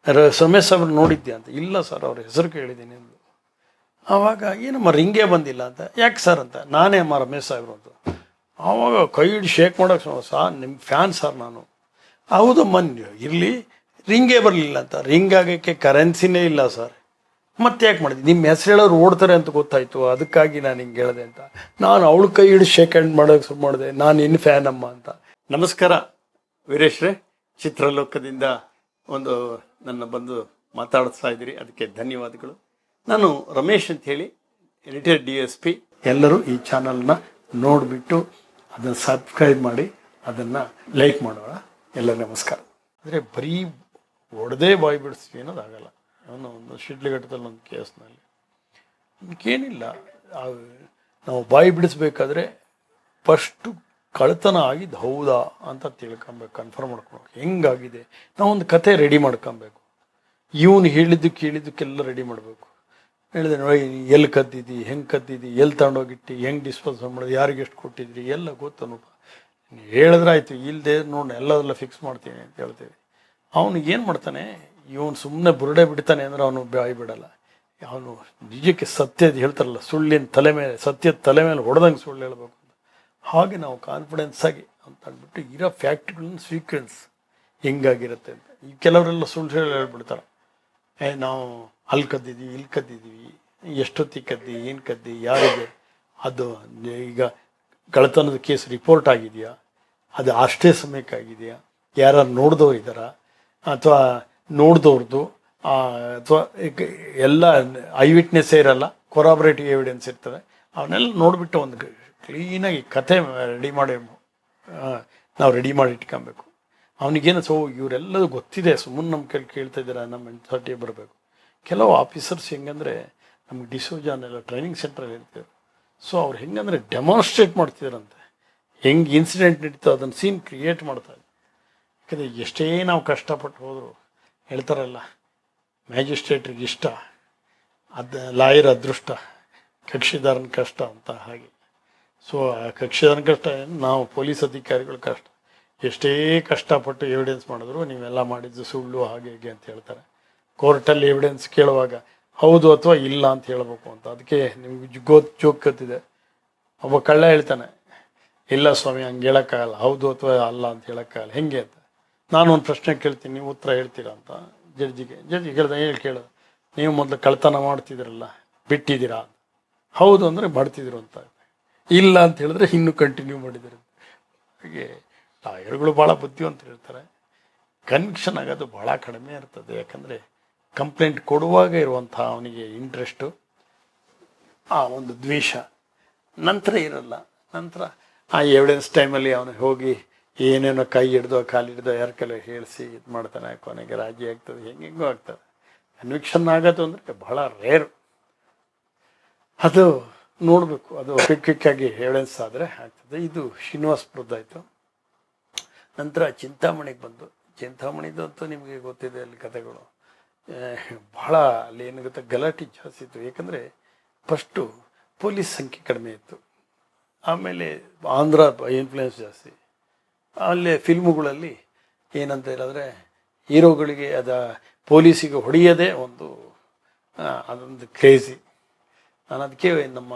ರಮೇಶ್ ಅವ್ರು ನೋಡಿದ್ದೆ ಅಂತ. ಇಲ್ಲ ಸರ್ ಅವ್ರ ಹೆಸರು ಕೇಳಿದ್ದೀನಿ ಅಂದು. ಆವಾಗ ಏನಮ್ಮ ರಿಂಗೇ ಬಂದಿಲ್ಲ ಅಂತ. ಯಾಕೆ ಸರ್ ಅಂತ. ನಾನೇ ಅಮ್ಮ ರಮೇಶ್ ಸಾಹೇಬ್ರು ಅಂತ. ಆವಾಗ ಕೈ ಹಿಡಿ ಶೇಕ್ ಮಾಡೋಕೆ ಸರ್ ನಿಮ್ಮ ಫ್ಯಾನ್ ಸರ್ ನಾನು. ಹೌದಮ್ಮ ಇರಲಿ, ರಿಂಗೇ ಬರಲಿಲ್ಲ ಅಂತ. ರಿಂಗ್ ಆಗೋಕ್ಕೆ ಕರೆನ್ಸಿನೇ ಇಲ್ಲ ಸರ್. ಮತ್ತೆ ಯಾಕೆ ಮಾಡಿದ್ವಿ, ನಿಮ್ಮ ಹೆಸರು ಹೇಳೋರು ಓಡ್ತಾರೆ ಅಂತ ಗೊತ್ತಾಯಿತು, ಅದಕ್ಕಾಗಿ ನಾನು ಹಿಂಗೆ ಹೇಳಿದೆ ಅಂತ. ನಾನು ಅವಳು ಕೈ ಹಿಡಿದು ಶೇಕ್ ಹ್ಯಾಂಡ್ ಮಾಡೋಕೆ ಶುರು ಮಾಡಿದೆ. ನಾನು ಇನ್ನು ಫ್ಯಾನ್ ಅಮ್ಮ ಅಂತ. ನಮಸ್ಕಾರ ವೀರೇಶ್ರೇ, ಚಿತ್ರಲೋಕದಿಂದ ಒಂದು ನನ್ನ ಬಂದು ಮಾತಾಡಿಸ್ತಾ ಇದ್ದೀರಿ, ಅದಕ್ಕೆ ಧನ್ಯವಾದಗಳು. ನಾನು ರಮೇಶ್ ಅಂತ ಹೇಳಿ, ರಿಟೈರ್ಡ್ DSP. ಎಲ್ಲರೂ ಈ ಚಾನಲ್ನ ನೋಡಿಬಿಟ್ಟು ಅದನ್ನು ಸಬ್ಸ್ಕ್ರೈಬ್ ಮಾಡಿ, ಅದನ್ನು ಲೈಕ್ ಮಾಡೋಣ. ಎಲ್ಲ ನಮಸ್ಕಾರ. ಅಂದರೆ ಬರೀ ಹೊಡೆದೇ ಬಾಯಿ ಬಿಡಿಸ್ತೀವಿ ಅನ್ನೋದಾಗಲ್ಲ. ಅವನು ಒಂದು ಶಿಡ್ಲಘಟ್ಟದಲ್ಲಿ ಒಂದು ಕೇಸ್ನಲ್ಲಿ ಅದಕ್ಕೇನಿಲ್ಲ, ನಾವು ಬಾಯಿ ಬಿಡಿಸ್ಬೇಕಾದ್ರೆ ಫಸ್ಟು ಕಳ್ತನ ಆಗಿದ್ದು ಹೌದಾ ಅಂತ ತಿಳ್ಕೊಬೇಕು, ಕನ್ಫರ್ಮ್ ಮಾಡ್ಕೊಬೇಕು. ಹೆಂಗಾಗಿದೆ ನಾವೊಂದು ಕತೆ ರೆಡಿ ಮಾಡ್ಕೊಬೇಕು. ಇವನು ಹೇಳಿದ್ದಕ್ಕೆಲ್ಲ ರೆಡಿ ಮಾಡಬೇಕು. ಹೇಳಿದೆ ನೋಡಿ, ಎಲ್ಲಿ ಕದ್ದಿದ್ದಿ, ಹೆಂಗೆ ಕದ್ದಿದ್ದಿ, ಎಲ್ಲಿ ತಗೊಂಡೋಗಿಟ್ಟು, ಹೆಂಗೆ ಡಿಸ್ಪೋಸ್ ಮಾಡೋದು, ಯಾರಿಗೆ ಎಷ್ಟು ಕೊಟ್ಟಿದ್ರಿ ಎಲ್ಲ ಗೊತ್ತನಪ್ಪ. ಹೇಳಿದ್ರೆ ಆಯಿತು, ಇಲ್ಲದೆ ನೋಡಿ ಎಲ್ಲದೆಲ್ಲ ಫಿಕ್ಸ್ ಮಾಡ್ತೀನಿ ಅಂತ ಹೇಳ್ತೀವಿ. ಅವನಿಗೆ ಏನು ಮಾಡ್ತಾನೆ, ಇವನು ಸುಮ್ಮನೆ ಬುರುಡೆ ಬಿಡ್ತಾನೆ ಅಂದರೆ ಅವನು ಬಾಯಿ ಬಿಡಲ್ಲ. ಅವನು ನಿಜಕ್ಕೆ ಸತ್ಯದ ಹೇಳ್ತಾರಲ್ಲ, ಸುಳ್ಳಿನ ತಲೆ ಮೇಲೆ, ಸತ್ಯದ ತಲೆ ಮೇಲೆ ಹೊಡೆದಂಗೆ ಸುಳ್ಳು ಹೇಳ್ಬೇಕು ಅಂತ. ಹಾಗೆ ನಾವು ಕಾನ್ಫಿಡೆನ್ಸ್ ಆಗಿ ಅಂತ ಅಂದ್ಬಿಟ್ಟು ಇರೋ ಫ್ಯಾಕ್ಟ್ರಿಗಳನ್ನ ಸೀಕ್ವೆನ್ಸ್ ಹೆಂಗಾಗಿರುತ್ತೆ ಅಂತ. ಈ ಕೆಲವರೆಲ್ಲ ಸುಳ್ಳು ಹೇಳ್ಬಿಡ್ತಾರೆ. ನಾವು ಅಲ್ಲಿ ಕದ್ದಿದ್ದೀವಿ, ಇಲ್ಲಿ ಕದ್ದಿದ್ದೀವಿ, ಎಷ್ಟೊತ್ತಿಗೆ ಕದ್ದಿ, ಏನು ಕದ್ದಿ, ಯಾರಿಗೆ, ಅದು ಈಗ ಕಳ್ತನದ ಕೇಸ್ ರಿಪೋರ್ಟ್ ಆಗಿದೆಯಾ, ಅದು ಅಷ್ಟೇ ಸಮಯಕ್ಕಾಗಿದೆಯಾ, ಯಾರು ನೋಡಿದವ್ರು ಇದ್ದಾರಾ, ಅಥವಾ ನೋಡಿದವ್ರದ್ದು, ಅಥವಾ ಎಲ್ಲ ಐ ವಿಟ್ನೆಸ್ಸೇ ಇರಲ್ಲ, ಕೊರಾಬರೇಟಿವ್ ಎವಿಡೆನ್ಸ್ ಇರ್ತದೆ. ಅವನ್ನೆಲ್ಲ ನೋಡಿಬಿಟ್ಟು ಒಂದು ಕ್ಲೀನಾಗಿ ಕತೆ ರೆಡಿ ಮಾಡಿ ಇಟ್ಕೊಬೇಕು. ಅವನಿಗೇನು ಇವರೆಲ್ಲದೂ ಗೊತ್ತಿದೆ, ಸುಮ್ಮನೆ ನಮ್ಮ ಕೇಳ್ತಾ ಇದ್ದಾರೆ, ನಮ್ಮ ಮೆಂಟಾಲಿಟಿ ಬರಬೇಕು. ಕೆಲವು ಆಫೀಸರ್ಸ್ ಹೆಂಗಂದರೆ, ನಮಗೆ ಡಿಸೋಜಾನೆಲ್ಲ ಟ್ರೈನಿಂಗ್ ಸೆಂಟ್ರಲ್ಲಿ ಇರ್ತೀವಿ. ಸೊ ಅವ್ರು ಹೆಂಗಂದರೆ ಡೆಮಾನ್ಸ್ಟ್ರೇಟ್ ಮಾಡ್ತಿದ್ದಾರಂತೆ, ಹೆಂಗೆ ಇನ್ಸಿಡೆಂಟ್ ನಡೀತೋ ಅದನ್ನು ಸೀನ್ ಕ್ರಿಯೇಟ್ ಮಾಡ್ತಾರೆ. ಯಾಕಂದರೆ ಎಷ್ಟೇ ನಾವು ಕಷ್ಟಪಟ್ಟು ಹೋದರು, ಹೇಳ್ತಾರಲ್ಲ, ಮ್ಯಾಜಿಸ್ಟ್ರೇಟ್ರಿಗೆ ಇಷ್ಟ, ಲಾಯರ್ ಅದೃಷ್ಟ, ಕಕ್ಷಿದಾರನ ಕಷ್ಟ ಅಂತ. ಹಾಗೆ ಸೊ ಆ ಕಕ್ಷಿದಾರನ ಕಷ್ಟ, ನಾವು ಪೊಲೀಸ್ ಅಧಿಕಾರಿಗಳ ಕಷ್ಟ. ಎಷ್ಟೇ ಕಷ್ಟಪಟ್ಟು ಎವಿಡೆನ್ಸ್ ಮಾಡಿದ್ರು ನೀವೆಲ್ಲ ಮಾಡಿದ್ದು ಸುಳ್ಳು, ಹಾಗೆ ಹೀಗೆ ಅಂತ ಹೇಳ್ತಾರೆ. ಕೋರ್ಟಲ್ಲಿ ಎವಿಡೆನ್ಸ್ ಕೇಳುವಾಗ ಹೌದು ಅಥವಾ ಇಲ್ಲ ಅಂತ ಹೇಳ್ಬೇಕು ಅಂತ. ಅದಕ್ಕೆ ನಿಮ್ಗೆ ಜೋಕ್ ಗೊತ್ತಿದೆ, ಒಬ್ಬ ಕಳ್ಳ ಹೇಳ್ತಾನೆ, ಇಲ್ಲ ಸ್ವಾಮಿ ಹಂಗೆ ಹೇಳೋಕ್ಕಾಗಲ್ಲ, ಹೌದು ಅಥವಾ ಅಲ್ಲ ಅಂತ ಹೇಳೋಕ್ಕಾಗಲ್ಲ. ಹೆಂಗೆ ಅಂತ ನಾನು ಒಂದು ಪ್ರಶ್ನೆ ಕೇಳ್ತೀನಿ, ನೀವು ಉತ್ತರ ಹೇಳ್ತೀರಾ ಅಂತ ಜಡ್ಜಿಗೆ ಹೇಳ್ದೆ. ಕೇಳೋದು, ನೀವು ಮೊದಲು ಕಳ್ತನ ಮಾಡ್ತಿದ್ದೀರಲ್ಲ, ಬಿಟ್ಟಿದ್ದೀರಾ? ಹೌದು ಅಂದರೆ ಮಾಡ್ತಿದ್ರು ಅಂತ, ಇಲ್ಲ ಅಂತ ಹೇಳಿದ್ರೆ ಇನ್ನೂ ಕಂಟಿನ್ಯೂ ಮಾಡಿದ್ರು. ಹಾಗೆ ಲಾಯರ್ಗಳು ಭಾಳ ಬುದ್ಧಿವಂತರು ಇರ್ತಾರೆ. ಕನ್ವಿಕ್ಷನ್ ಆಗೋದು ಭಾಳ ಕಡಿಮೆ ಇರ್ತದೆ. ಯಾಕಂದರೆ ಕಂಪ್ಲೇಂಟ್ ಕೊಡುವಾಗ ಇರುವಂಥ ಅವನಿಗೆ ಇಂಟ್ರೆಸ್ಟು, ಆ ಒಂದು ದ್ವೇಷ ನಂತರ ಇರಲ್ಲ. ನಂತರ ಆ ಎವಿಡೆನ್ಸ್ ಟೈಮಲ್ಲಿ ಅವನು ಹೋಗಿ ಏನೇನೋ ಕೈ ಹಿಡ್ದೋ ಕಾಲು ಹಿಡ್ದೋ ಯಾರ ಕೈಲೋ ಹೇಳಿಸಿ ಇದು ಮಾಡ್ತಾನೆ, ಕೊನೆಗೆ ರಾಜಿ ಆಗ್ತದೆ, ಹೆಂಗೆಂಗೋ ಆಗ್ತದೆ. ಕನ್ವಿಕ್ಷನ್ ಆಗೋದು ಅಂದರೆ ಭಾಳ ರೇರು. ಅದು ನೋಡಬೇಕು, ಅದು ಕ್ವಿಕ್ಕಾಗಿ ಎವಿಡೆನ್ಸ್ ಆದರೆ ಆಗ್ತದೆ. ಇದು ಶ್ರೀನಿವಾಸಪುರದ್ದಾಯಿತು. ನಂತರ ಚಿಂತಾಮಣಿಗೆ ಬಂದು, ಚಿಂತಾಮಣಿದಂತೂ ನಿಮಗೆ ಗೊತ್ತಿದೆ, ಅಲ್ಲಿ ಕಥೆಗಳು ಭಾಳ, ಅಲ್ಲಿ ಏನಾಗುತ್ತೆ, ಗಲಾಟೆ ಜಾಸ್ತಿ ಇತ್ತು. ಏಕೆಂದರೆ ಫಸ್ಟು ಪೊಲೀಸ್ ಸಂಖ್ಯೆ ಕಡಿಮೆ ಇತ್ತು, ಆಮೇಲೆ ಆಂಧ್ರ ಇನ್ಫ್ಲುಯೆನ್ಸ್ ಜಾಸ್ತಿ. ಅಲ್ಲೇ ಫಿಲ್ಮುಗಳಲ್ಲಿ ಏನಂತ ಹೇಳಿದ್ರೆ, ಹೀರೋಗಳಿಗೆ ಪೊಲೀಸಿಗೆ ಹೊಡೆಯೋದೇ ಅದೊಂದು ಕ್ರೇಜಿ. ನಾನು ಅದಕ್ಕೆ ನಮ್ಮ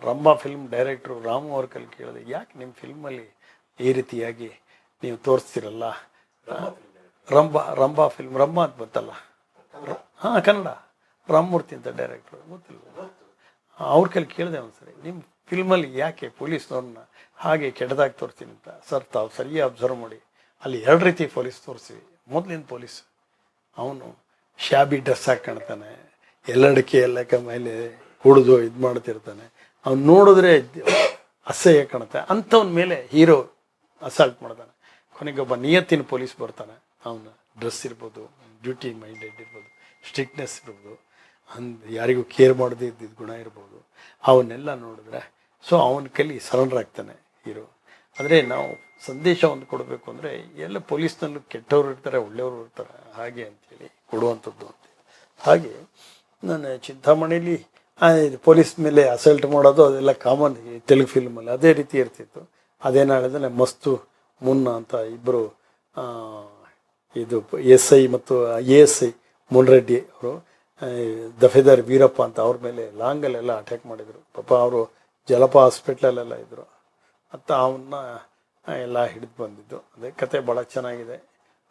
ರಂಭಾ ಫಿಲ್ಮ್ ಡೈರೆಕ್ಟ್ರು ರಾಮು ಅವ್ರ ಕೈಲಿ ಕೇಳಿದೆ, ಯಾಕೆ ನಿಮ್ಮ ಫಿಲ್ಮಲ್ಲಿ ಈ ರೀತಿಯಾಗಿ ನೀವು ತೋರಿಸ್ತಿರಲ್ಲ? ರಂಭಾ ಫಿಲ್ಮ್, ರಂಭಾ ಅಂತ ಗೊತ್ತಲ್ಲ, ಹಾಂ ಕನ್ನಡ, ರಾಮಮೂರ್ತಿ ಅಂತ ಡೈರೆಕ್ಟ್ರು, ಗೊತ್ತಿಲ್ಲ. ಅವ್ರ ಕೈಲಿ ಕೇಳಿದೆ ಒಂದ್ಸರಿ, ನಿಮ್ಮ ಫಿಲ್ಮಲ್ಲಿ ಯಾಕೆ ಪೊಲೀಸ್ನವ್ರನ್ನ ಹಾಗೆ ಕೆಟ್ಟದಾಗಿ ತೋರಿಸ್ತೀನಿ ಅಂತ. ಸರ್ ತಾವು ಸರಿಯಾಗಿ ಅಬ್ಸರ್ವ್ ಮಾಡಿ, ಅಲ್ಲಿ ಎರಡು ರೀತಿ ಪೊಲೀಸ್ ತೋರಿಸ್ತೀವಿ. ಮೊದಲಿನ ಪೊಲೀಸ್ ಅವನು ಶಾಬಿ ಡ್ರೆಸ್ ಹಾಕಿ ಕಾಣ್ತಾನೆ, ಎಲ್ಲಡಿಕೆ ಎಲ್ಲಕ್ಕ ಮೇಲೆ ಹುಡಿದು ಇದು ಮಾಡ್ತಿರ್ತಾನೆ, ಅವ್ನು ನೋಡಿದ್ರೆ ಅಸಹ್ಯ ಕಾಣುತ್ತೆ. ಅಂಥವನ ಮೇಲೆ ಹೀರೋ ಅಸಾಲ್ಟ್ ಮಾಡ್ತಾನೆ. ಕೊನೆಗೆ ಒಬ್ಬ ನಿಯತ್ತಿನ ಪೊಲೀಸ್ ಬರ್ತಾನೆ, ಅವನ ಡ್ರೆಸ್ ಇರ್ಬೋದು, ಡ್ಯೂಟಿ ಮೈಂಡೆಡ್ ಇರ್ಬೋದು, ಸ್ಟ್ರಿಕ್ಟ್ನೆಸ್ ಇರ್ಬೋದು, ಯಾರಿಗೂ ಕೇರ್ ಮಾಡದೇ ಇದ್ದಿದ್ದು ಗುಣ ಇರ್ಬೋದು, ಅವನ್ನೆಲ್ಲ ನೋಡಿದ್ರೆ ಸೊ ಅವನ ಕೈಲಿ ಸರೆಂಡರ್ ಆಗ್ತಾನೆ ಹೀರೋ. ಆದರೆ ನಾವು ಸಂದೇಶವನ್ನು ಕೊಡಬೇಕು ಅಂದರೆ, ಎಲ್ಲ ಪೊಲೀಸ್ನಲ್ಲೂ ಕೆಟ್ಟವರು ಇರ್ತಾರೆ, ಒಳ್ಳೆಯವರು ಇರ್ತಾರೆ, ಹಾಗೆ ಅಂಥೇಳಿ ಕೊಡುವಂಥದ್ದು ಅಂತ. ಹಾಗೆ ನಾನು ಚಿಂತಾಮಣಿಲಿ ಪೊಲೀಸ್ ಮೇಲೆ ಅಸಲ್ಟ್ ಮಾಡೋದು ಅದೆಲ್ಲ ಕಾಮನ್ ಈ ತೆಲುಗು ಫಿಲ್ಮಲ್ಲಿ, ಅದೇ ರೀತಿ ಇರ್ತಿತ್ತು. ಅದೇನು ಹೇಳಿದ್ರೆ, ಮಸ್ತು ಮುನ್ನ ಅಂತ ಇಬ್ಬರು ಇದು SI ಮತ್ತು ASI ಮುನ್ರೆಡ್ಡಿ ಅವರು, ದಫೇದಾರ್ ವೀರಪ್ಪ ಅಂತ ಅವ್ರ ಮೇಲೆ ಲಾಂಗಲ್ಲೆಲ್ಲ ಅಟ್ಯಾಕ್ ಮಾಡಿದರು. ಪಾಪ ಅವರು ಜಲಪ ಹಾಸ್ಪಿಟ್ಲಲ್ಲೆಲ್ಲ ಇದ್ದರು. ಅಂತ ಅವನ್ನ ಎಲ್ಲ ಹಿಡಿದು ಬಂದಿದ್ದು. ಅದೇ ಕತೆ ಭಾಳ ಚೆನ್ನಾಗಿದೆ.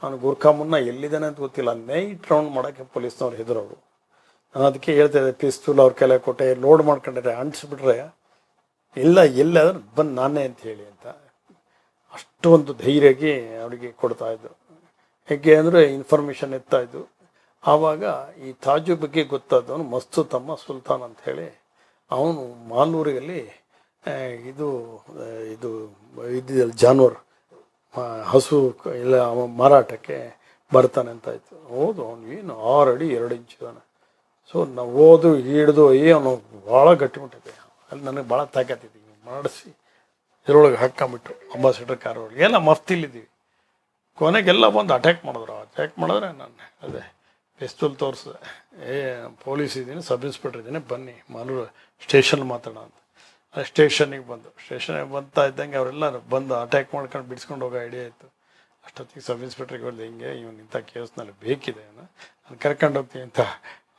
ಅವನು ಗುರ್ಖಾ ಮುನ್ನ ಎಲ್ಲಿದ್ದಾನೆ ಅಂತ ಗೊತ್ತಿಲ್ಲ. ನೈಟ್ ರೌಂಡ್ ಮಾಡೋಕ್ಕೆ ಪೊಲೀಸ್ನವ್ರು ಹೆದರೋರು. ನಾನು ಅದಕ್ಕೆ ಹೇಳ್ತಾಯಿದ್ದೆ, ಪಿಸ್ತೂಲ್ ಅವ್ರ ಕೆಲ ಕೊಟ್ಟೆ ಲೋಡ್ ಮಾಡ್ಕೊಂಡಿದ್ರೆ ಅಂಟಿಸ್ಬಿಟ್ರೆ ಇಲ್ಲ ಎಲ್ಲಾದ್ರೂ ಬಂದು ನಾನೇ ಅಂತ ಹೇಳಿ ಅಂತ ಅಷ್ಟೊಂದು ಧೈರ್ಯಕ್ಕೆ ಅವರಿಗೆ ಕೊಡ್ತಾಯಿದ್ದು. ಹೇಗೆ ಅಂದರೆ ಇನ್ಫಾರ್ಮೇಷನ್ ಎತ್ತಾಯಿದ್ದು. ಆವಾಗ ಈ ತಾಜು ಬಗ್ಗೆ ಗೊತ್ತಾದವನು ಮಸ್ತು ತಮ್ಮ ಸುಲ್ತಾನ್ ಅಂತ ಹೇಳಿ ಅವನು ಮಾಲೂರಿಯಲ್ಲಿ ಇದು ಇದು ಇದ್ದಿದ್ದಲ್ಲ ಜಾನುವಾರು ಹಸು ಎಲ್ಲ ಮಾರಾಟಕ್ಕೆ ಬರ್ತಾನೆ ಅಂತಾಯಿತು. ಹೌದು, ಅವನು ಏನು 6 ಅಡಿ 2 ಇಂಚು ಇದ್ದಾನೆ. ಸೊ ನಾವು ಓದು ಹಿಡಿದು ಅವನು ಭಾಳ ಗಟ್ಟಿಮುಟ್ಟಿದೆ. ಅಲ್ಲಿ ನನಗೆ ಭಾಳ ತಾಕತ್ತಿದ್ದೀವಿ ಮಾಡಿಸಿ ಇದರೊಳಗೆ ಹಾಕ್ಕೊಂಬಿಟ್ರು ಅಂಬಾಸಿಡರ್ ಕಾರ್ ಒಳಗೆ. ಎಲ್ಲ ಮಫ್ತಿಲಿದ್ದೀವಿ. ಕೊನೆಗೆಲ್ಲ ಬಂದು ಅಟ್ಯಾಕ್ ಮಾಡಿದ್ರು. ಅಟ್ಯಾಕ್ ಮಾಡಿದ್ರೆ ನಾನು ಅದೇ ಪಿಸ್ತೂಲ್ ತೋರಿಸಿದೆ. ಪೊಲೀಸ್ ಇದ್ದೀನಿ, ಸಬ್ ಇನ್ಸ್ಪೆಕ್ಟರ್ ಇದ್ದೀನಿ, ಬನ್ನಿ ಮಾಲೂರು ಸ್ಟೇಷನ್ ಮಾತಾಡೋಣ ಅಂತ. ಅದೇ ಸ್ಟೇಷನಿಗೆ ಬರ್ತಾ ಇದ್ದಂಗೆ ಅವರೆಲ್ಲ ಬಂದು ಅಟ್ಯಾಕ್ ಮಾಡ್ಕೊಂಡು ಬಿಡಿಸ್ಕೊಂಡು ಹೋಗೋ ಐಡಿಯಾ ಇತ್ತು. ಅಷ್ಟೊತ್ತಿಗೆ ಸಬ್ ಇನ್ಸ್ಪೆಕ್ಟ್ರಿಗೆ ಹೇಳಿದೆ, ಹಿಂಗೆ ಇವನು ಇಂಥ ಕೇಸ್ನಲ್ಲಿ ಬೇಕಿದೆ, ನಾನು ಕರ್ಕೊಂಡು ಹೋಗ್ತೀನಿ ಅಂತ.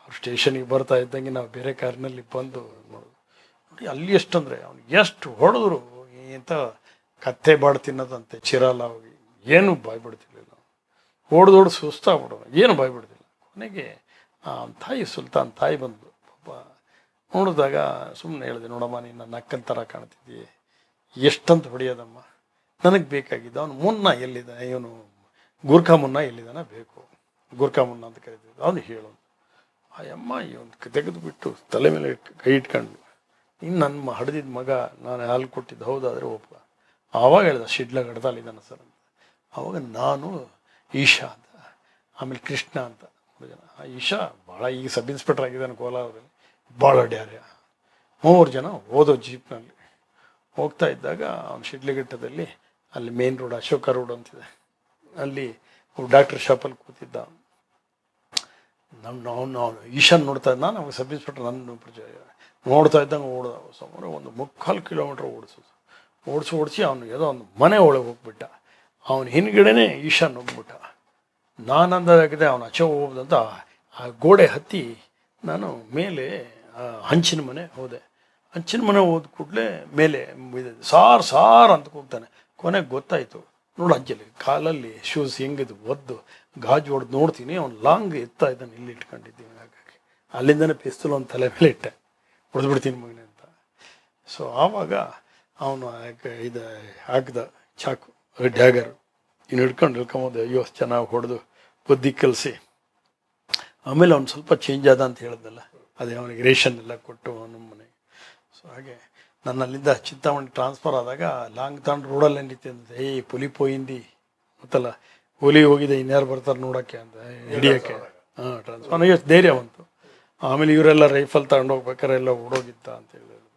ಅವ್ರು ಸ್ಟೇಷನಿಗೆ ಬರ್ತಾ ಇದ್ದಂಗೆ ನಾವು ಬೇರೆ ಕಾರಿನಲ್ಲಿ ಬಂದು ನೋಡೋದು. ನೋಡಿ ಅಲ್ಲಿ ಎಷ್ಟಂದರೆ ಅವ್ನು ಎಷ್ಟು ಹೊಡೆದ್ರು ಇಂಥ ಕತ್ತೆ ಬಾಡು ತಿನ್ನೋದಂತೆ ಚಿರಾಲ ಹೋಗಿ ಏನೂ ಬಾಯ್ಬಿಡ್ತಿರ್ಲಿಲ್ಲ. ಹೊಡೆದೋಡು ಸುಸ್ತಾಗ್ಬಿಡೋದು, ಏನು ಬಾಯ್ಬಿಡ್ತಿಲ್ಲ. ಕೊನೆಗೆ ತಾಯಿ ಸುಲ್ತಾನ್ ತಾಯಿ ಬಂದು ಪಾಪ ನೋಡಿದಾಗ ಸುಮ್ಮನೆ ಹೇಳಿದೆ, ನೋಡಮ್ಮ ನೀನು ನನ್ನ ಅಕ್ಕನ ಥರ ಕಾಣ್ತಿದ್ದೀ, ಎಷ್ಟಂತ ಹೊಡೆಯೋದಮ್ಮ, ನನಗೆ ಬೇಕಾಗಿದ್ದು ಅವನು ಮುನ್ನ ಎಲ್ಲಿದ್ದಾನೆ, ಇವನು ಗುರ್ಖಾ ಮುನ್ನ ಎಲ್ಲಿದ್ದಾನೆ ಬೇಕು, ಗುರ್ಖಾ ಮುನ್ನ ಅಂತ ಕರೀತಿದ್ದ. ಅವನು ಹೇಳೋನು. ಆ ಅಮ್ಮ ಇವನು ತೆಗೆದುಬಿಟ್ಟು ತಲೆ ಮೇಲೆ ಕೈ ಇಟ್ಕೊಂಡು, ಇನ್ನು ನನ್ನ ಹಡ್ದಿದ್ದ ಮಗ ನಾನು ಹಾಲು ಕೊಟ್ಟಿದ್ದು ಹೌದಾದರೆ ಒಪ್ಪ. ಆವಾಗ ಹೇಳಿದ, ಶಿಡ್ಲ ಗಡ್ದಲ್ಲಿದ್ದಾನೆ ಸರ್ ಅಂತ. ಆವಾಗ ನಾನು ಈಶಾ ಅಂತ, ಆಮೇಲೆ ಕೃಷ್ಣ ಅಂತ 3 ಜನ. ಆ ಈಶಾ ಭಾಳ ಈಗ ಸಬ್ ಇನ್ಸ್ಪೆಕ್ಟರ್ ಆಗಿದ್ದಾನೆ ಕೋಲಾರದಲ್ಲಿ, ಭಾಳ ಡ್ಯಾರ್ಯ. 3 ಜನ ಓದೋ ಜೀಪ್ನಲ್ಲಿ ಹೋಗ್ತಾ ಇದ್ದಾಗ ಅವನು ಶಿಡ್ಲಘಟ್ಟದಲ್ಲಿ ಅಲ್ಲಿ ಮೇನ್ ರೋಡ್ ಅಶೋಕ ರೋಡ್ ಅಂತಿದೆ, ಅಲ್ಲಿ ಡಾಕ್ಟರ್ ಶಾಪಲ್ಲಿ ಕೂತಿದ್ದ. ನಾವು ಈಶಾನ್ ನೋಡ್ತಾ ಇದ್ದ. ನಾನು ಅವಾಗ ಸಬ್ ಇನ್ಸ್ಪೆಕ್ಟರ್ ನನ್ನ ನೋಡ್ತಾ ಇದ್ದಂಗೆ ಓಡ್ದ. ಸುಮಾರು ಒಂದು 3/4 ಕಿಲೋಮೀಟ್ರ್ ಓಡಿಸಿ ಅವನು ಯಾವುದೋ ಒಂದು ಮನೆ ಒಳಗೆ ಹೋಗ್ಬಿಟ್ಟ. ಅವನ ಹಿಂದ್ಗಡೆನೇ ಈಶಾನ್ ಹೋಗ್ಬಿಟ್ಟ. ನಾನು ಅಂದಾಗಿದೆ ಅವನು ಆಚೆ ಹೋಗ್ದಂತ ಆ ಗೋಡೆ ಹತ್ತಿ ನಾನು ಮೇಲೆ ಹಂಚಿನ ಮನೆ ಹೋದೆ. ಹಂಚಿನ ಮನೆ ಹೋದ ಕೂಡಲೇ ಮೇಲೆ ಸಾರ್ ಅಂತ ಕೂಗ್ತಾನೆ. ಕೊನೆಗೆ ಗೊತ್ತಾಯಿತು, ನೋಡು ಅಂಚಲ್ಲಿ ಕಾಲಲ್ಲಿ ಶೂಸ್ ಹೆಂಗಿದು ಒದ್ದು ಗಾಜು ಹೊಡೆದು ನೋಡ್ತೀನಿ, ಅವ್ನು ಲಾಂಗ್ ಎತ್ತಾ ಇದ್ದಾನೆ, ಇಲ್ಲಿ ಇಟ್ಕೊಂಡಿದ್ದೀನಿ. ಹಾಗಾಗಿ ಅಲ್ಲಿಂದನೇ ಪಿಸ್ತೂಲ್ ಒಂದು ತಲೆ ಮೇಲೆ ಇಟ್ಟೆ, ಹೊಡೆದ್ಬಿಡ್ತೀನಿ ಮಗನೆ ಅಂತ. ಸೊ ಆವಾಗ ಅವನು ಇದು ಹಾಕ್ದ ಚಾಕು ಡ್ಯಾಗರು, ಇನ್ನು ಹಿಡ್ಕೊಂಬಂದೆ. ಅಯ್ಯೋ ಚೆನ್ನಾಗಿ ಹೊಡೆದು ಬುದ್ಧಿ ಕಲಿಸಿ. ಆಮೇಲೆ ಅವ್ನು ಸ್ವಲ್ಪ ಚೇಂಜ್ ಆದ ಅಂತ ಹೇಳಿದ್ನಲ್ಲ, ಅದೇ ಅವನಿಗೆ ರೇಷನ್ ಎಲ್ಲ ಕೊಟ್ಟು ನಮ್ಮ ಮನೆಗೆ. ಸೊ ಹಾಗೆ ನಾನು ಅಲ್ಲಿಂದ ಚಿಂತಾಮಣಿ ಟ್ರಾನ್ಸ್ಫರ್ ಆದಾಗ ಲಾಂಗ್ ತಾಂಡ್ ರೋಡಲ್ಲಿ ನಿಂತಿದ್ದೆ. ಪುಲಿ ಪೋಯಿಂದಿ ಗೊತ್ತಲ್ಲ, ಹುಲಿ ಹೋಗಿದೆ, ಇನ್ಯಾರು ಬರ್ತಾರೆ ನೋಡೋಕ್ಕೆ ಅಂತ ಹಿಡಿಯೋಕ್ಕೆ. ಟ್ರಾನ್ಸ್ಫರ್ ನನಗೆ ಧೈರ್ಯ ಬಂತು. ಆಮೇಲೆ ಇವರೆಲ್ಲ ರೈಫಲ್ ತಗೊಂಡು ಹೋಗ್ಬೇಕಾರೆ ಎಲ್ಲ ಓಡೋಗಿದ್ದ ಅಂತ ಹೇಳಿದ್ರು.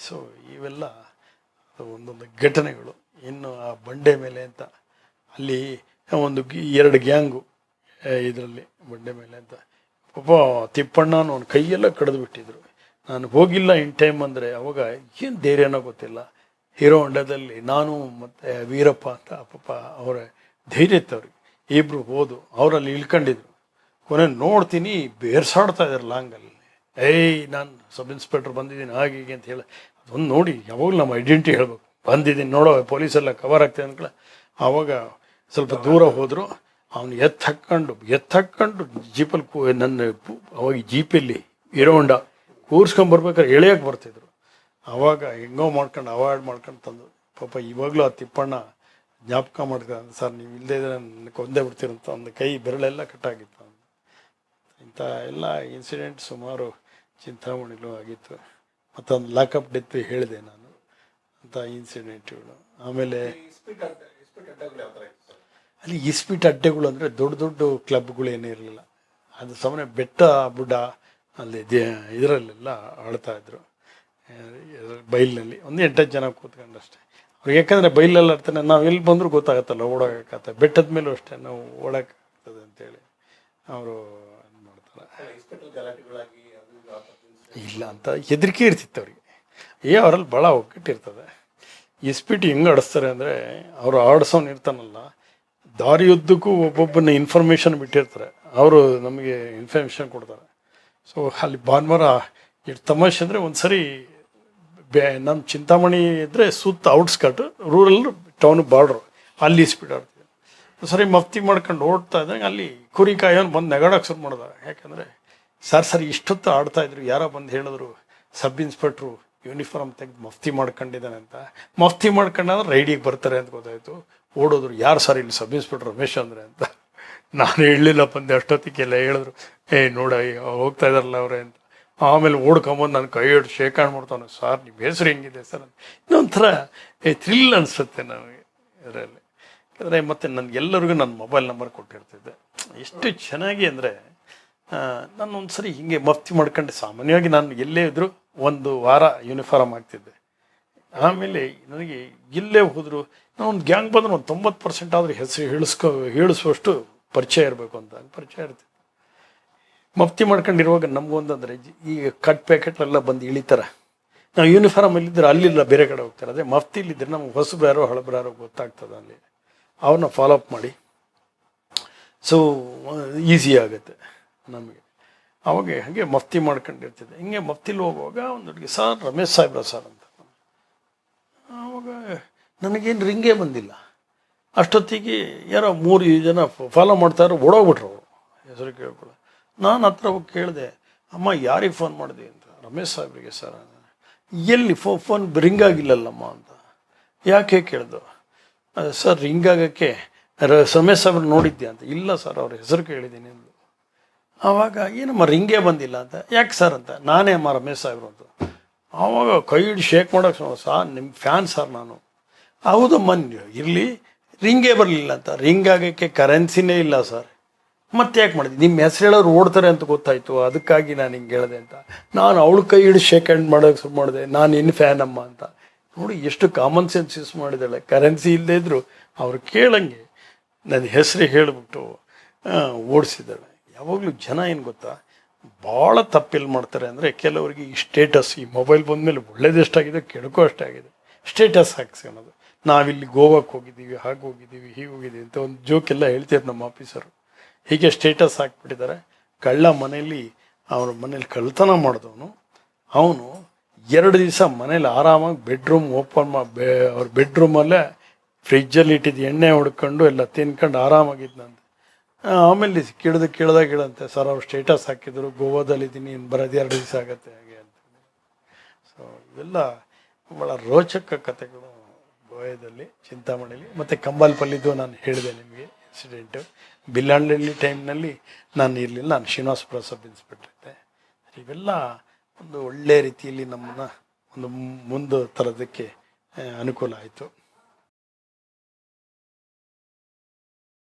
ಸೊ ಇವೆಲ್ಲ ಒಂದೊಂದು ಘಟನೆಗಳು. ಇನ್ನು ಆ ಬಂಡೆ ಮೇಲೆ ಅಂತ ಅಲ್ಲಿ ಒಂದು 2 ಗ್ಯಾಂಗು ಇದರಲ್ಲಿ ಬಂಡೆ ಮೇಲೆ ಅಂತ ಪಾಪ ತಿಪ್ಪಣ್ಣನ ಒಂದು ಕೈಯೆಲ್ಲ ಕಡಿದು ಬಿಟ್ಟಿದ್ರು. ನಾನು ಹೋಗಿಲ್ಲ ಇನ್ ಟೈಮ್ ಅಂದರೆ ಅವಾಗ ಏನು ಧೈರ್ಯನೋ ಗೊತ್ತಿಲ್ಲ. ಹೀರೋ ಹೊಂಡದಲ್ಲಿ ನಾನು ಮತ್ತು ವೀರಪ್ಪ ಅಂತ ಪಾಪ ಅವರ ಧೈರ್ಯ ಇತ್ತು ಅವ್ರಿಗೆ. ಇಬ್ಬರು ಹೋದು ಅವರಲ್ಲಿ ಇಳ್ಕೊಂಡಿದ್ರು. ಕೊನೆ ನೋಡ್ತೀನಿ ಬೇರ್ಸಾಡ್ತಾ ಇದ್ದಾರೆ ಲಾಂಗಲ್ಲಿ. ನಾನು ಸಬ್ ಇನ್ಸ್ಪೆಕ್ಟರ್ ಬಂದಿದ್ದೀನಿ ಹಾಗೆ ಹೀಗೆ ಅಂತ ಹೇಳಿ ಅದೊಂದು ನೋಡಿ ಯಾವಾಗಲೂ ನಮ್ಮ ಐಡೆಂಟಿಟಿ ಹೇಳ್ಬೇಕು, ಬಂದಿದ್ದೀನಿ ನೋಡೋ ಪೊಲೀಸೆಲ್ಲ ಕವರ್ ಆಗ್ತದೆ ಅಂದ್ಕೊಳ್ಳ. ಆವಾಗ ಸ್ವಲ್ಪ ದೂರ ಹೋದರು. ಅವನು ಎತ್ತಕ್ಕೊಂಡು ಜೀಪಲ್ಲಿ ನನ್ನ ಅವಾಗ ಜೀಪಲ್ಲಿ ಹೀರೋ ಹೊಂಡ ಕೂರ್ಸ್ಕೊಂಬರ್ಬೇಕಾದ್ರೆ ಎಳೆಯೋಕೆ ಬರ್ತಿದ್ರು. ಆವಾಗ ಹೆಂಗೋ ಮಾಡ್ಕೊಂಡು ಅವಾಯ್ಡ್ ಮಾಡ್ಕೊಂಡು ತಂದು ಪಾಪ ಇವಾಗಲೂ ಆ ತಿಪ್ಪಣ್ಣ ಜ್ಞಾಪಕ ಮಾಡ್ತಾರೆ, ಸರ್ ನೀವು ಇಲ್ಲದೇ ಇದ್ರೆ ನನ್ನ ಕೊಂದೇ ಬಿಡ್ತೀರಂತ. ಒಂದು ಕೈ ಬೆರಳೆಲ್ಲ ಕಟ್ಟಾಗಿತ್ತು. ಇಂಥ ಎಲ್ಲ ಇನ್ಸಿಡೆಂಟ್ ಸುಮಾರು ಚಿಂತಾಮಣಿಲೂ ಆಗಿತ್ತು. ಮತ್ತೊಂದು ಲಾಕಪ್ ಡೆತ್ ಹೇಳಿದೆ ನಾನು, ಅಂಥ ಇನ್ಸಿಡೆಂಟ್ಗಳು. ಆಮೇಲೆ ಅಲ್ಲಿ ಇಸ್ಪೀಟ್ ಅಡ್ಡೆಗಳು ಅಂದರೆ ದೊಡ್ಡ ದೊಡ್ಡ ಕ್ಲಬ್ಗಳೇನೂ ಇರಲಿಲ್ಲ. ಅದು ಸುಮ್ಮನೆ ಬೆಟ್ಟ ಬುಡ್ಡ ಅಲ್ಲಿ ಇದರಲ್ಲೆಲ್ಲ ಆಡ್ತಾಯಿದ್ರು ಬೈಲಿನಲ್ಲಿ. ಒಂದು 8 ಜನ ಕೂತ್ಕೊಂಡಷ್ಟೇ. ಅವ್ರಿಗೆ ಯಾಕಂದರೆ ಬೈಲಲ್ಲಿ ಆಡ್ತಾನೆ, ನಾವು ಎಲ್ಲಿ ಬಂದರೂ ಗೊತ್ತಾಗತ್ತಲ್ಲ, ಓಡೋಕ್ಕಾಗತ್ತೆ. ಬೆಟ್ಟದ ಮೇಲೂ ಅಷ್ಟೇ ನಾವು ಓಡೋಕ್ಕಾಗ್ತದೆ ಅಂತೇಳಿ ಅವರು ಇದು ಮಾಡ್ತಾರೆ. ಇಲ್ಲ ಅಂತ ಹೆದರಿಕೆ ಇರ್ತಿತ್ತು ಅವ್ರಿಗೆ. ಅವರಲ್ಲಿ ಭಾಳ ಒಗ್ಗಟ್ಟಿರ್ತದೆ. ಇಸ್ಪೀಟ್ ಹೆಂಗೆ ಆಡಿಸ್ತಾರೆ ಅಂದರೆ ಅವರು ಆಡಿಸೋನು ಇರ್ತಾನಲ್ಲ, ದಾರಿಯುದ್ದಕ್ಕೂ ಒಬ್ಬೊಬ್ಬನ ಇನ್ಫಾರ್ಮೇಷನ್ ಬಿಟ್ಟಿರ್ತಾರೆ. ಅವರು ನಮಗೆ ಇನ್ಫಾರ್ಮೇಷನ್ ಕೊಡ್ತಾರೆ. ಸೊ ಅಲ್ಲಿ ಭಾನುವಾರ ಎಷ್ಟು ತಮಾಷೆ ಅಂದರೆ ಒಂದು ಸರಿ ನಮ್ಮ ಚಿಂತಾಮಣಿ ಇದ್ದರೆ ಸುತ್ತ ಔಟ್ಸ್ಕಟ್ ರೂರಲ್ ಟೌನ್ ಬಾರ್ಡ್ರು, ಅಲ್ಲಿ ಸ್ಪೀಡ್ ಆಡ್ತೀವಿ. ಸರಿ ಮಫ್ತಿ ಮಾಡ್ಕೊಂಡು ಓಡ್ತಾ ಇದ್ದಂಗೆ ಅಲ್ಲಿ ಕುರಿ ಕಾಯೋನು ಬಂದು ನೆಗಾಡೋಕೆ ಶುರು ಮಾಡ್ದ. ಯಾಕಂದರೆ ಸರ್ ಇಷ್ಟೊತ್ತು ಆಡ್ತಾಯಿದ್ರು, ಯಾರೋ ಬಂದು ಹೇಳಿದ್ರು ಸಬ್ ಇನ್ಸ್ಪೆಕ್ಟ್ರು ಯೂನಿಫಾರ್ಮ್ ತೆಗೆದು ಮಫ್ತಿ ಮಾಡ್ಕೊಂಡಿದ್ದಾನೆ ಅಂತ. ಮಫ್ತಿ ಮಾಡ್ಕೊಂಡ್ರೆ ರೈಡಿಗೆ ಬರ್ತಾರೆ ಅಂತ ಗೊತ್ತಾಯಿತು. ಓಡೋದ್ರು, ಯಾರು ಸರ್ ಇಲ್ಲಿ ಸಬ್ ಇನ್ಸ್ಪೆಕ್ಟ್ರ್ ರಮೇಶ್ ಅಂದರೆ ಅಂತ. ನಾನು ಹೇಳಲಿಲ್ಲ ಬಂದೆ, ಅಷ್ಟೊತ್ತಿಗೆಲ್ಲ ಹೇಳಿದ್ರು ನೋಡ ಹೋಗ್ತಾ ಇದ್ದಾರಲ್ಲ ಅವರೇ ಅಂತ. ಆಮೇಲೆ ಓಡ್ಕೊಂಬಂದು ನಾನು ಕೈ ಹಿಡ್ದು ಶೇಕ್ ಹ್ಯಾಂಡ್ ಮಾಡ್ತಾನೆ. ಸರ್ ನಿಮ್ಮ ಹೆಸರು ಹೆಂಗಿದೆ ಸರ್ ಅಂತ. ಇನ್ನೊಂಥರ ಥ್ರಿಲ್ ಅನಿಸುತ್ತೆ ನಮಗೆ ಇದರಲ್ಲಿ. ಯಾಕಂದರೆ ಮತ್ತು ನನಗೆಲ್ಲರಿಗೂ ನನ್ನ ಮೊಬೈಲ್ ನಂಬರ್ ಕೊಟ್ಟಿರ್ತಿದ್ದೆ. ಎಷ್ಟು ಚೆನ್ನಾಗಿ ಅಂದರೆ ನಾನು ಒಂದು ಸರಿ ಹೀಗೆ ಮಫ್ತಿ ಮಾಡ್ಕೊಂಡು ಸಾಮಾನ್ಯವಾಗಿ ನಾನು ಎಲ್ಲೇ ಇದ್ದರೂ ಒಂದು ವಾರ ಯೂನಿಫಾರ್ಮ್ ಆಗ್ತಿದ್ದೆ. ಆಮೇಲೆ ನನಗೆ ಎಲ್ಲೇ ಹೋದರೂ ನಾನು ಒಂದು ಗ್ಯಾಂಗ್ ಬಂದರೆ ಒಂದು 90% ಆದರೂ ಹೆಸರು ಹೇಳಿಸುವಷ್ಟು ಪರಿಚಯ ಇರಬೇಕು ಅಂತ ಪರಿಚಯ ಇರ್ತಿತ್ತು. ಮಫ್ತಿ ಮಾಡ್ಕೊಂಡಿರುವಾಗ ನಮಗೊಂದಂದರೆ ಈಗ ಕಟ್ ಪ್ಯಾಕೆಟ್ಲೆಲ್ಲ ಬಂದು ಇಳಿತಾರೆ. ನಾವು ಯೂನಿಫಾರ್ಮಲ್ಲಿದ್ದರೆ ಅಲ್ಲಿಲ್ಲ, ಬೇರೆ ಕಡೆ ಹೋಗ್ತಾರೆ. ಅದೇ ಮಫ್ತಿಲಿದ್ದರೆ ನಮ್ಗೆ ಹೊಸಬ್ರು ಯಾರೋ ಹಳಬ್ರು ಯಾರೋ ಗೊತ್ತಾಗ್ತದೆ. ಅಲ್ಲಿ ಅವ್ರನ್ನ ಫಾಲೋಅಪ್ ಮಾಡಿ ಸೊ ಈಸಿ ಆಗುತ್ತೆ ನಮಗೆ. ಅವಾಗ ಹಾಗೆ ಮಫ್ತಿ ಮಾಡ್ಕೊಂಡಿರ್ತಿದ್ದೆ. ಹಿಂಗೆ ಮಫ್ತಿಲಿ ಹೋಗುವಾಗ ಒಂದು ಹುಡುಗಿ, ಸರ್ ರಮೇಶ್ ಸಾಹೇಬ್ರ ಸರ್ ಅಂತ. ಆವಾಗ ನನಗೇನು ರಿಂಗೇ ಬಂದಿಲ್ಲ. ಅಷ್ಟೊತ್ತಿಗೆ ಯಾರೋ 3 ಜನ ಫಾಲೋ ಮಾಡ್ತಾರೋ ಓಡೋಗ್ಬಿಟ್ರು ಅವರು, ಹೆಸರು ಕೇಳ್ಕೊಳ್ಳ. ನಾನು ಹತ್ರ ಹೋಗಿ ಕೇಳಿದೆ, ಅಮ್ಮ ಯಾರಿಗೆ ಫೋನ್ ಮಾಡಿದೆ ಅಂತ. ರಮೇಶ್ ಸಾಹೇಬ್ರಿಗೆ ಸರ್. ಎಲ್ಲಿ ಫೋನ್ ರಿಂಗ್ ಆಗಿಲ್ಲಲ್ಲಮ್ಮ ಅಂತ. ಯಾಕೆ ಕೇಳ್ದು? ಸರ್ ರಿಂಗ್ ಆಗೋಕ್ಕೆ ರಮೇಶ್ ಸಾಹೇಬ್ರು ನೋಡಿದ್ದೆ ಅಂತ. ಇಲ್ಲ ಸರ್ ಅವ್ರ ಹೆಸರು ಕೇಳಿದ್ದೀನಿ ಅಂದು. ಆವಾಗ ಏನಮ್ಮ ರಿಂಗೇ ಬಂದಿಲ್ಲ ಅಂತ. ಯಾಕೆ ಸರ್ ಅಂತ. ನಾನೇ ಅಮ್ಮ ರಮೇಶ್ ಸಾಹೇಬ್ರು ಅಂತ. ಆವಾಗ ಕೈ ಹಿಡಿ ಶೇಕ್ ಮಾಡೋಕ್ಕೆ ಸರ್ ನಿಮ್ಮ ಫ್ಯಾನ್ ಸರ್ ನಾನು. ಹೌದಮ್ಮ ಇರಲಿ, ರಿಂಗೇ ಬರಲಿಲ್ಲ ಅಂತ. ರಿಂಗ್ ಆಗೋಕ್ಕೆ ಕರೆನ್ಸಿನೇ ಇಲ್ಲ ಸರ್. ಮತ್ತೆ ಯಾಕೆ ಮಾಡಿದ್ವಿ? ನಿಮ್ಮ ಹೆಸರು ಹೇಳೋರು ಓಡ್ತಾರೆ ಅಂತ ಗೊತ್ತಾಯಿತು, ಅದಕ್ಕಾಗಿ ನಾನು ಹಿಂಗೆ ಹೇಳಿದೆ ಅಂತ. ನಾನು ಅವಳು ಕೈ ಹಿಡಿದು ಶೇಕ್ ಹ್ಯಾಂಡ್ ಮಾಡೋಕ್ಕೆ ಶುರು ಮಾಡಿದೆ. ನಾನು ಇನ್ನು ಫ್ಯಾನ್ ಅಮ್ಮ ಅಂತ. ನೋಡಿ ಎಷ್ಟು ಕಾಮನ್ ಸೆನ್ಸ್ ಯೂಸ್ ಮಾಡಿದ್ದಾಳೆ. ಕರೆನ್ಸಿ ಇಲ್ಲದೇ ಇದ್ದರು ಅವ್ರು ಕೇಳಂಗೆ ನನ್ನ ಹೆಸರು ಹೇಳಿಬಿಟ್ಟು ಓಡಿಸಿದ್ದಾಳೆ. ಯಾವಾಗಲೂ ಜನ ಏನು ಗೊತ್ತಾ, ಭಾಳ ತಪ್ಪೆಲ್ಲಿ ಮಾಡ್ತಾರೆ ಅಂದರೆ, ಕೆಲವರಿಗೆ ಈ ಸ್ಟೇಟಸ್, ಈ ಮೊಬೈಲ್ ಬಂದಮೇಲೆ ಒಳ್ಳೇದೆಷ್ಟಾಗಿದೆ ಕೆಡಕೋ ಅಷ್ಟಾಗಿದೆ. ಸ್ಟೇಟಸ್ ಹಾಕ್ಸ್ಕೊಳೋದು. ನಾವಿಲ್ಲಿ ಗೋವಾಕ್ಕೆ ಹೋಗಿದ್ದೀವಿ, ಹಾಗೆ ಹೋಗಿದ್ದೀವಿ, ಹೀಗೆ ಹೋಗಿದ್ದೀವಿ ಅಂತ ಒಂದು ಜೋಕೆಲ್ಲ ಹೇಳ್ತಿದ್ರು ನಮ್ಮ ಆಫೀಸರು. ಹೀಗೆ ಸ್ಟೇಟಸ್ ಹಾಕ್ಬಿಟ್ಟಿದ್ದಾರೆ. ಕಳ್ಳ ಮನೆಯಲ್ಲಿ ಅವನ ಮನೇಲಿ ಕಳ್ತನ ಮಾಡಿದವನು, ಅವನು 2 ದಿವಸ ಮನೇಲಿ ಆರಾಮಾಗಿ ಬೆಡ್ರೂಮ್ ಓಪನ್ ಅವ್ರ ಬೆಡ್ರೂಮಲ್ಲೇ ಫ್ರಿಜ್ಜಲ್ಲಿ ಇಟ್ಟಿದ್ದು ಎಣ್ಣೆ ಹೊಡ್ಕೊಂಡು ಎಲ್ಲ ತಿನ್ಕೊಂಡು ಆರಾಮಾಗಿದ್ದಂತೆ. ಆಮೇಲೆ ಕೇಳ್ದಂತೆ, ಸರ್ ಅವ್ರು ಸ್ಟೇಟಸ್ ಹಾಕಿದ್ರು, ಗೋವಾದಲ್ಲಿದ್ದೀನಿ, ಇನ್ನು ಬರೋದು 2 ದಿವಸ ಆಗುತ್ತೆ ಹಾಗೆ ಅಂತ. ಸೊ ಇವೆಲ್ಲ ಭಾಳ ರೋಚಕ ಕಥೆಗಳು ಗೋವಾದಲ್ಲಿ, ಚಿಂತಾಮಣಿಲಿ. ಮತ್ತು ಕಂಬಾಲ್ಪಲ್ಲಿದ್ದು ನಾನು ಹೇಳಿದೆ ನಿಮಗೆ ಇನ್ಸಿಡೆಂಟು. ಬಿಲ್ಲಾಂಡಳ್ಳಿ ಟೈಮ್ನಲ್ಲಿ ನಾನು ಇರಲಿಲ್ಲ, ನಾನು ಶ್ರೀನಿವಾಸಪುರ ಸಬ್ ಇನ್ಸ್ಪೆಕ್ಟರ್ ಇದ್ದೆ. ಇವೆಲ್ಲ ಒಂದು ಒಳ್ಳೆಯ ರೀತಿಯಲ್ಲಿ ನಮ್ಮನ್ನು ಒಂದು ಮುಂದೆ ತರೋದಕ್ಕೆ ಅನುಕೂಲ ಆಯಿತು.